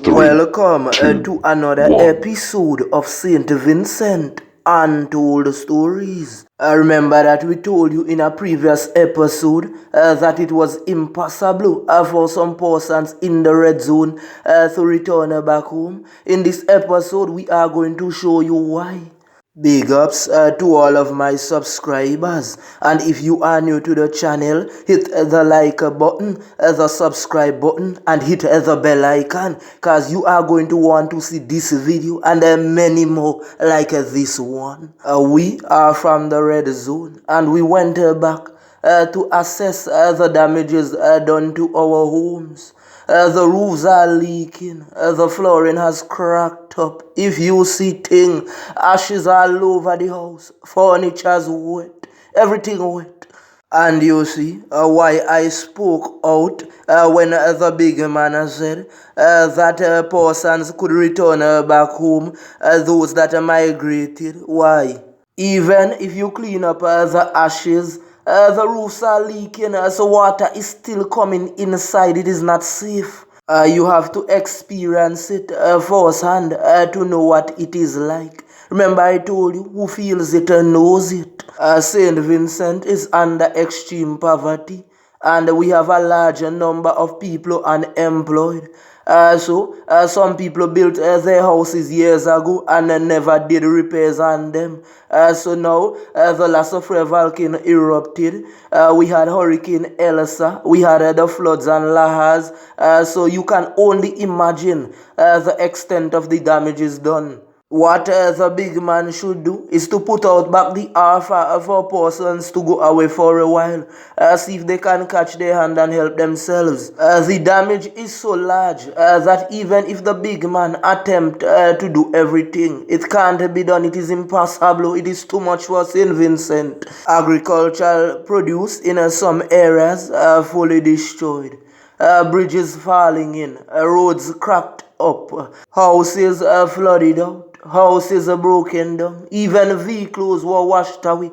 Welcome to another episode of Saint Vincent Untold Stories. Remember that we told you in a previous episode that it was impossible for some persons in the red zone to return back home. In this episode, we are going to show you why. Big ups to all of my subscribers, and if you are new to the channel, hit the like button, the subscribe button, and hit the bell icon, cause you are going to want to see this video and many more like this one. We are from the red zone, and we went back to assess the damages done to our homes. The roofs are leaking, the flooring has cracked up. If you see thing, ashes all over the house, furniture's wet, everything wet. And you see why I spoke out when the big man said that persons could return back home, those that migrated. Why? Even if you clean up the ashes, the roofs are leaking, so water is still coming inside. It is not safe. You have to experience it firsthand to know what it is like. Remember I told you, who feels it knows it. Saint Vincent is under extreme poverty, and we have a larger number of people unemployed. So some people built their houses years ago and never did repairs on them. So now the La Soufriere volcano erupted. We had Hurricane Elsa. We had the floods and lahars. So you can only imagine the extent of the damages done. What the big man should do is to put out back the offer for persons to go away for a while, see if they can catch their hand and help themselves. The damage is so large that even if the big man attempt to do everything, it can't be done. It is impossible. It is too much for St. Vincent. Agricultural produce in some areas fully destroyed. Bridges falling in, roads cracked up, houses flooded out. Houses are broken down. Even vehicles were washed away.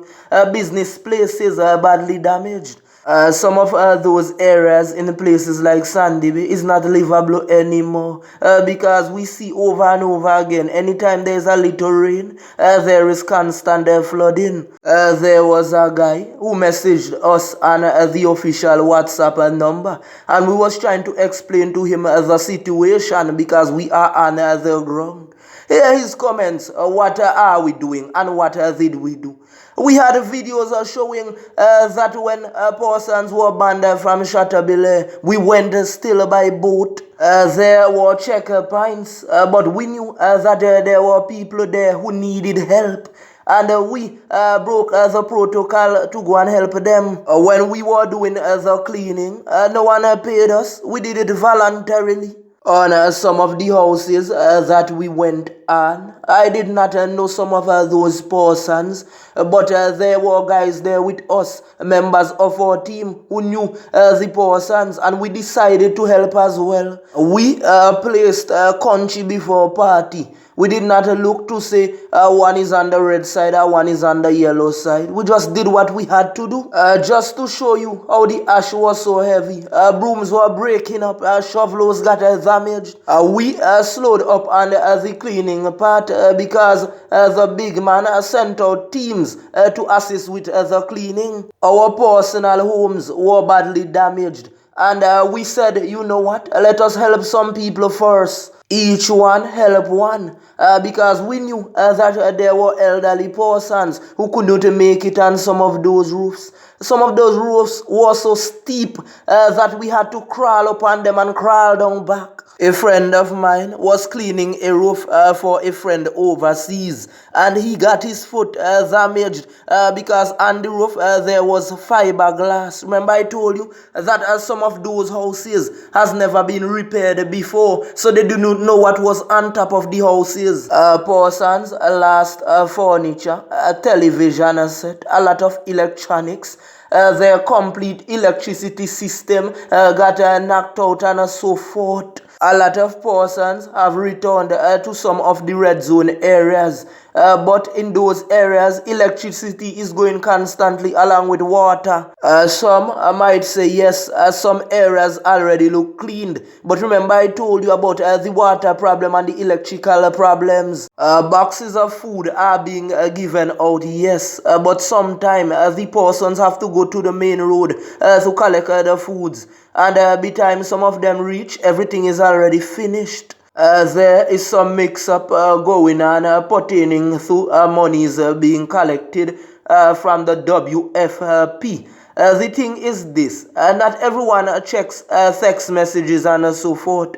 Business places are badly damaged. Some of those areas in places like Sandy Bay is not livable anymore because we see over and over again, anytime there's a little rain, there is constant flooding. There was a guy who messaged us on the official WhatsApp number, and we was trying to explain to him the situation because we are on the ground. Here his comments, what are we doing and what did we do? We had videos showing that when persons were banned from Chateaubelair, we went still by boat. There were checkpoints, but we knew that there were people there who needed help. And we broke the protocol to go and help them. When we were doing the cleaning, no one paid us. We did it voluntarily. On some of the houses that we went on, I did not know some of those persons, but there were guys there with us, members of our team who knew the persons, and we decided to help as well. We placed country before party. We did not look to say one is on the red side or one is on the yellow side. We just did what we had to do. Just to show you how the ash was so heavy. Brooms were breaking up. Shovelers got damaged. We slowed up on the cleaning part because the big man sent out teams to assist with the cleaning. Our personal homes were badly damaged. And we said, you know what, let us help some people first. Each one help one, because we knew that there were elderly persons who could not make it on some of those roofs. Some of those roofs were so steep that we had to crawl up on them and crawl down back. A friend of mine was cleaning a roof for a friend overseas, and he got his foot damaged because on the roof there was fiberglass. Remember I told you that some of those houses has never been repaired before, so they do not know what was on top of the houses. Persons lost furniture, a television set, a lot of electronics. Their complete electricity system got knocked out and so forth. A lot of persons have returned to some of the red zone areas, but in those areas, electricity is going constantly along with water. Some might say yes, some areas already look cleaned, but remember I told you about the water problem and the electrical problems. Boxes of food are being given out, yes, but sometimes the persons have to go to the main road to collect the foods, and by the time some of them reach, everything is already finished. There is some mix-up going on pertaining to monies being collected from the WFP. The thing is this, not everyone checks text messages and so forth.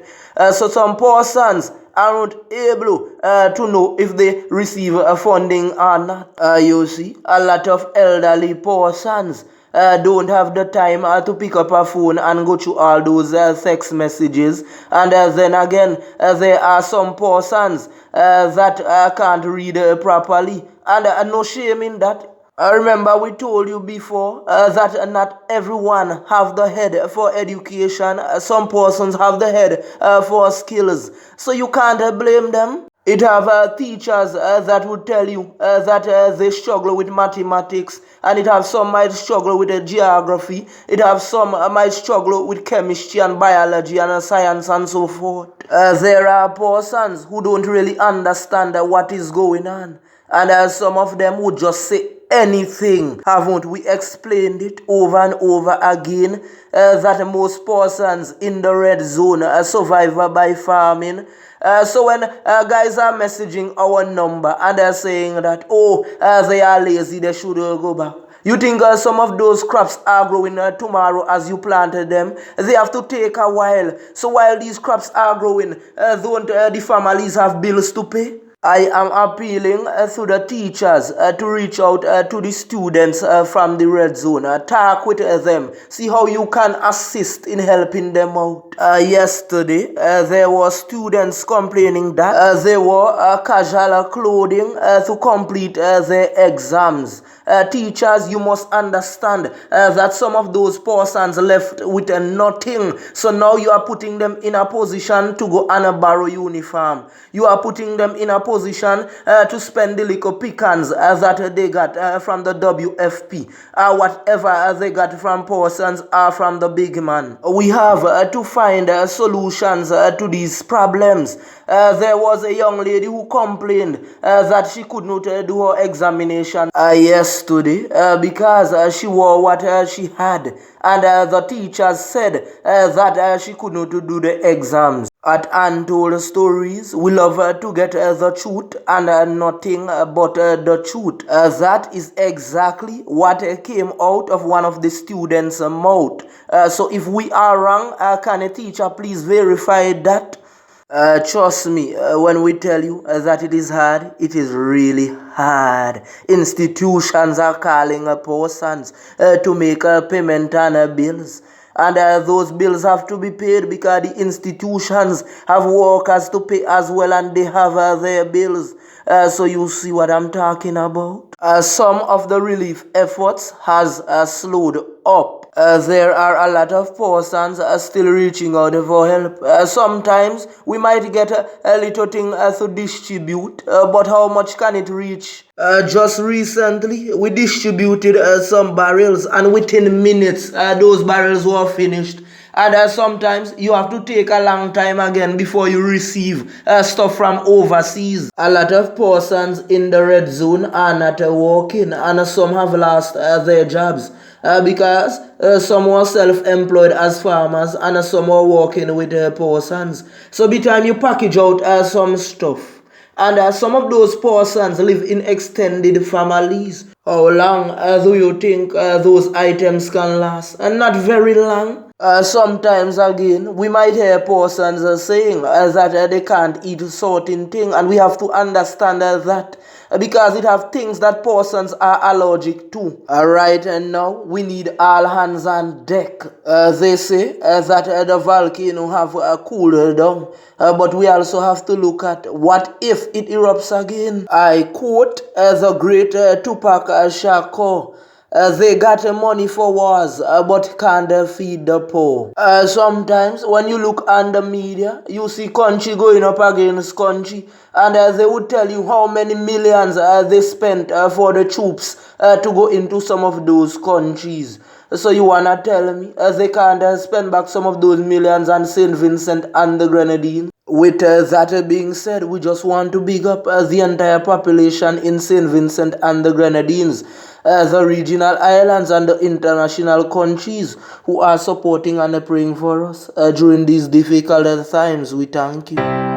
So some persons aren't able to know if they receive funding or not. You see, a lot of elderly persons don't have the time to pick up a phone and go through all those text messages. And then again, there are some persons that can't read properly. And no shame in that. Remember we told you before that not everyone have the head for education. Some persons have the head for skills. So you can't blame them. It have teachers that would tell you that they struggle with mathematics, and it have some might struggle with geography. It have some might struggle with chemistry and biology and science and so forth. There are persons who don't really understand what is going on, and some of them would just say anything. Haven't we explained it over and over again that most persons in the red zone survive by farming? So when guys are messaging our number and they're saying that, oh, they are lazy, they should go back. You think some of those crops are growing tomorrow as you planted them? They have to take a while. So while these crops are growing, don't the families have bills to pay? I am appealing to the teachers to reach out to the students from the red zone. Talk with them. See how you can assist in helping them out. Yesterday, there were students complaining that they wore casual clothing to complete their exams. Teachers, you must understand that some of those persons left with nothing. So now you are putting them in a position to go and borrow uniform. You are putting them in a position to spend the little pickings that they got from the WFP, whatever they got from persons or from the big man. We have to find solutions to these problems. There was a young lady who complained that she could not do her examination yesterday because she wore what she had, and the teachers said that she could not do the exams. At Untold Stories, we love to get the truth and nothing but the truth. That is exactly what came out of one of the students' mouth. So if we are wrong, can a teacher please verify that? Trust me when we tell you that it is hard, it is really hard. Institutions are calling persons to make payment on bills. And those bills have to be paid because the institutions have workers to pay as well, and they have their bills. So you see what I'm talking about. Some of the relief efforts has slowed up. There are a lot of persons still reaching out for help. Sometimes we might get a little thing to distribute, but how much can it reach? Just recently, we distributed some barrels, and within minutes, those barrels were finished. And sometimes you have to take a long time again before you receive stuff from overseas. A lot of persons in the red zone are not working, and some have lost their jobs because some were self-employed as farmers and some were working with persons. So by the time you package out some stuff, and some of those persons live in extended families, how long do you think those items can last? And not very long. Sometimes again, we might hear persons saying that they can't eat certain things, and we have to understand that because it have things that persons are allergic to. Alright, and now we need all hands on deck. They say that the volcano have cooled down, but we also have to look at what if it erupts again. I quote the great Tupac Shakur. They got money for wars, but can't feed the poor. Sometimes when you look on the media, you see country going up against country, and they would tell you how many millions they spent for the troops to go into some of those countries. So you wanna tell me they can't spend back some of those millions on St. Vincent and the Grenadines? With that being said, we just want to big up the entire population in St. Vincent and the Grenadines, the regional islands and the international countries who are supporting and praying for us during these difficult times. We thank you.